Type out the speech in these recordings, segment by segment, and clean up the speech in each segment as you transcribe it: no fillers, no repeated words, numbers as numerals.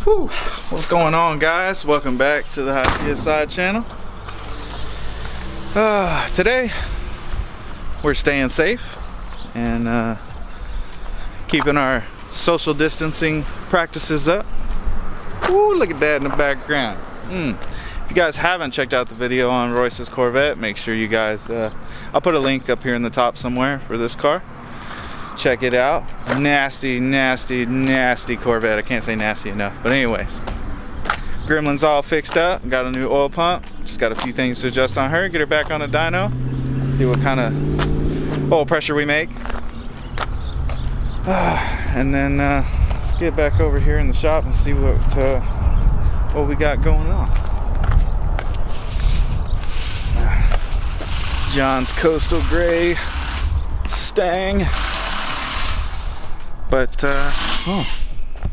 Whew. What's going on, guys? Welcome back to the High Side channel. Today we're staying safe and keeping our social distancing practices up. Ooh, look at that in the background. If you guys haven't checked out the video on Royce's Corvette, make sure you guys, I'll put a link up here in the top somewhere for this car. Check it out. Nasty, nasty, nasty Corvette. I can't say nasty enough. But anyways, Gremlin's all fixed up. Got a new oil pump. Just got a few things to adjust on her. Get her back on the dyno. See what kind of oil pressure we make. And then let's get back over here in the shop and see what we got going on. John's Coastal Gray Stang. But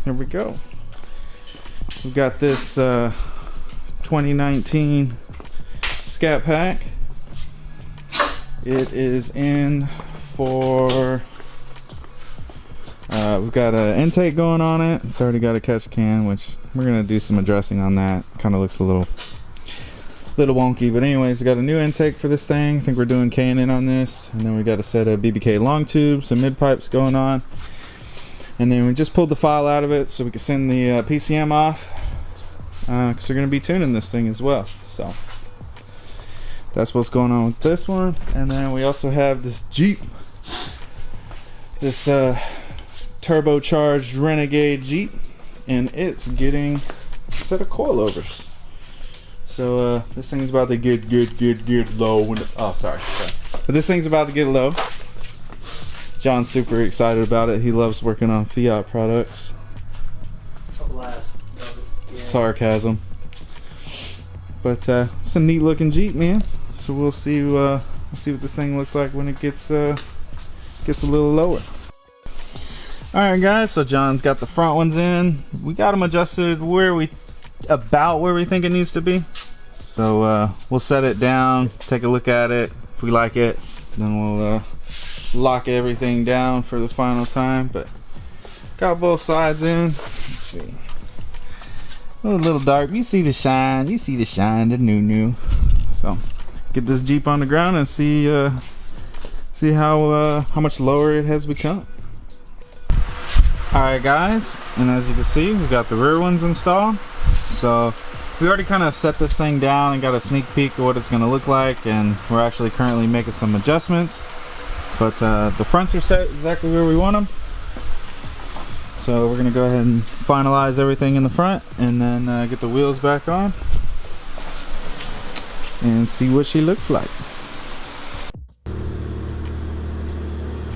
here we go. We've got this 2019 Scat Pack. It is in for we've got an intake going on it. It's already got a catch can, which we're gonna do some addressing on that. Kind of looks a little wonky, but anyways, we got a new intake for this thing. I think we're doing K&N on this, and then we got a set of BBK long tubes, some mid pipes going on. And then we just pulled the file out of it so we can send the PCM off, because we're going to be tuning this thing as well. So that's what's going on with this one. And then we also have this Jeep, this turbocharged Renegade Jeep, and it's getting a set of coilovers. So this thing's about to get low. Oh, sorry. But this thing's about to get low. John's super excited about it. He loves working on Fiat products. Sarcasm. But it's a neat looking Jeep, man. So we'll see what this thing looks like when it gets a little lower. Alright guys, so John's got the front ones in. We got them adjusted about where we think it needs to be. So we'll set it down, take a look at it. If we like it, then we'll lock everything down for the final time. But got both sides in. Let's see. A little dark. You see the shine. You see the shine. The new. So get this Jeep on the ground and see how much lower it has become. All right, guys. And as you can see, we got the rear ones installed. So we already kind of set this thing down and got a sneak peek of what it's going to look like, and we're actually currently making some adjustments. But the fronts are set exactly where we want them. So we're gonna go ahead and finalize everything in the front, and then get the wheels back on and see what she looks like.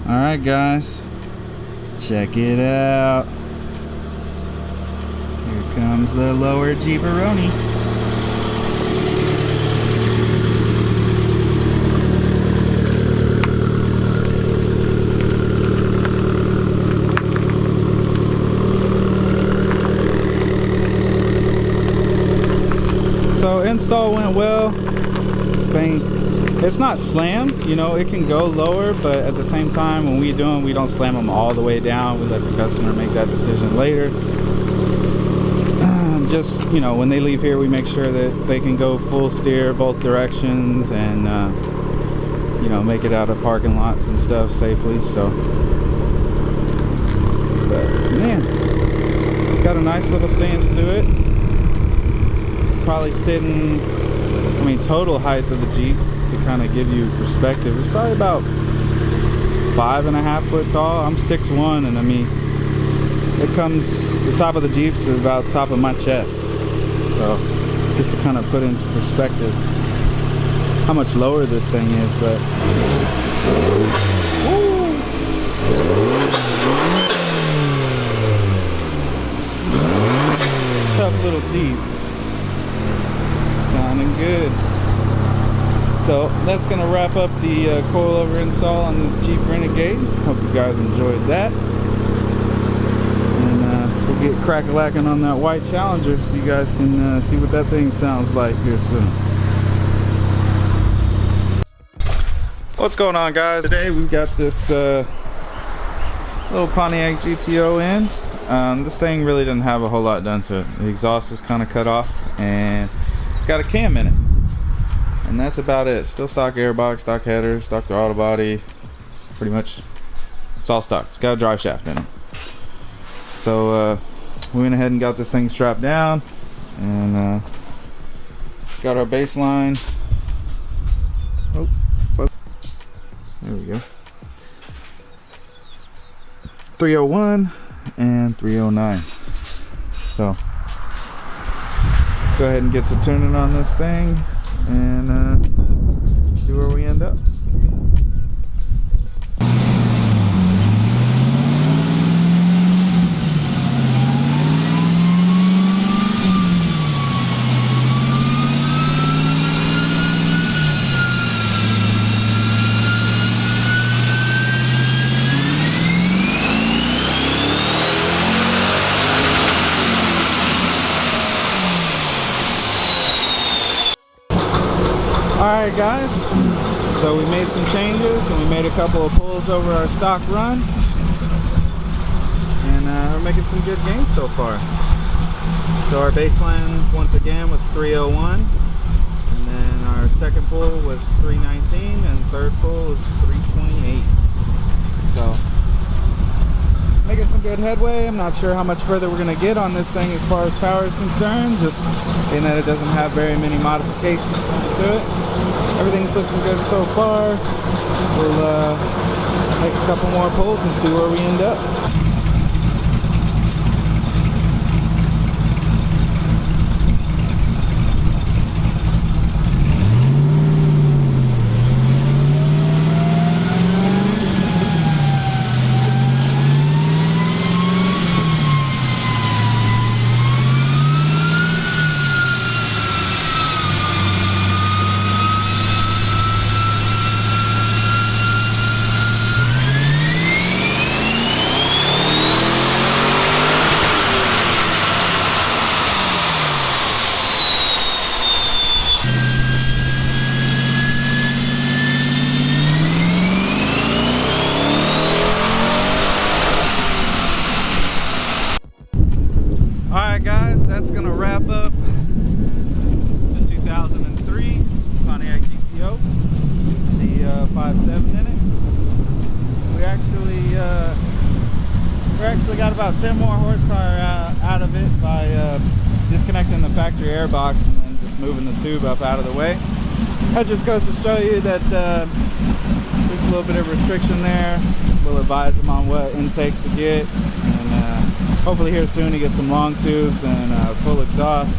Alright guys, check it out. Here comes the lower Jeeperoni. So install went well. This thing, it's not slammed, you know, it can go lower, but at the same time when we don't slam them all the way down. We let the customer make that decision later. Just, you know, when they leave here, we make sure that they can go full steer both directions and you know, make it out of parking lots and stuff safely. So, but man, it's got a nice little stance to it. Probably sitting, I mean, total height of the Jeep, to kind of give you perspective, it's probably about 5.5 foot tall. I'm 6'1", and I mean, it comes, the top of the Jeep's about the top of my chest. So just to kind of put into perspective how much lower this thing is. But tough little Jeep. Sounding good. So that's gonna wrap up the coilover install on this Jeep Renegade. Hope you guys enjoyed that, and we'll get crack-a-lacking on that white Challenger so you guys can see what that thing sounds like here soon. What's going on, guys? Today we've got this little Pontiac GTO in. This thing really didn't have a whole lot done to it. The exhaust is kind of cut off, and it's got a cam in it, and that's about it. Still stock airbox, stock header, stock throttle body, pretty much. It's all stock. It's got a drive shaft in it. So we went ahead and got this thing strapped down, and got our baseline. Oh, there we go. 301 and 309. So go ahead and get to tuning on this thing and see where we end up. Alright guys, so we made some changes and we made a couple of pulls over our stock run, and we're making some good gains so far. So our baseline once again was 301, and then our second pull was 319, and third pull was 328. So making some good headway. I'm not sure how much further we're going to get on this thing as far as power is concerned, just being that it doesn't have very many modifications to it. Everything's looking good so far. We'll make a couple more pulls and see where we end up. Alright guys, that's going to wrap up the 2003 Pontiac GTO, the 5.7 in it. We actually got about 10 more horsepower out of it by disconnecting the factory airbox and then just moving the tube up out of the way. That just goes to show you that there's a little bit of restriction there. We'll advise them on what intake to get, and hopefully here soon he gets some long tubes and full exhaust,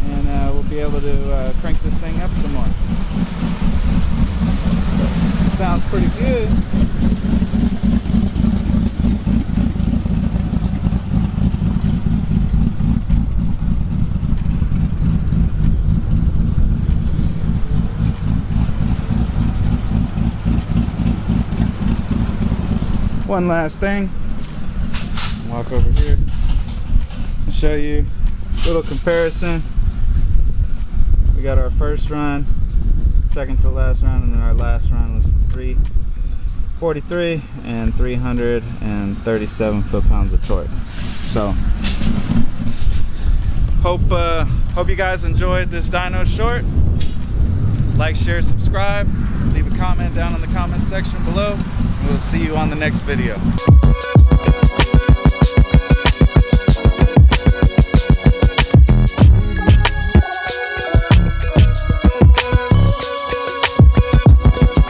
and we'll be able to crank this thing up some more. Sounds pretty good. One last thing, walk over here and show you a little comparison. We got our first run, second to last run, and then our last run was 343 and 337 foot-pounds of torque. So hope you guys enjoyed this dyno short. Like, share, subscribe, leave a comment down in the comment section below. We'll see you on the next video.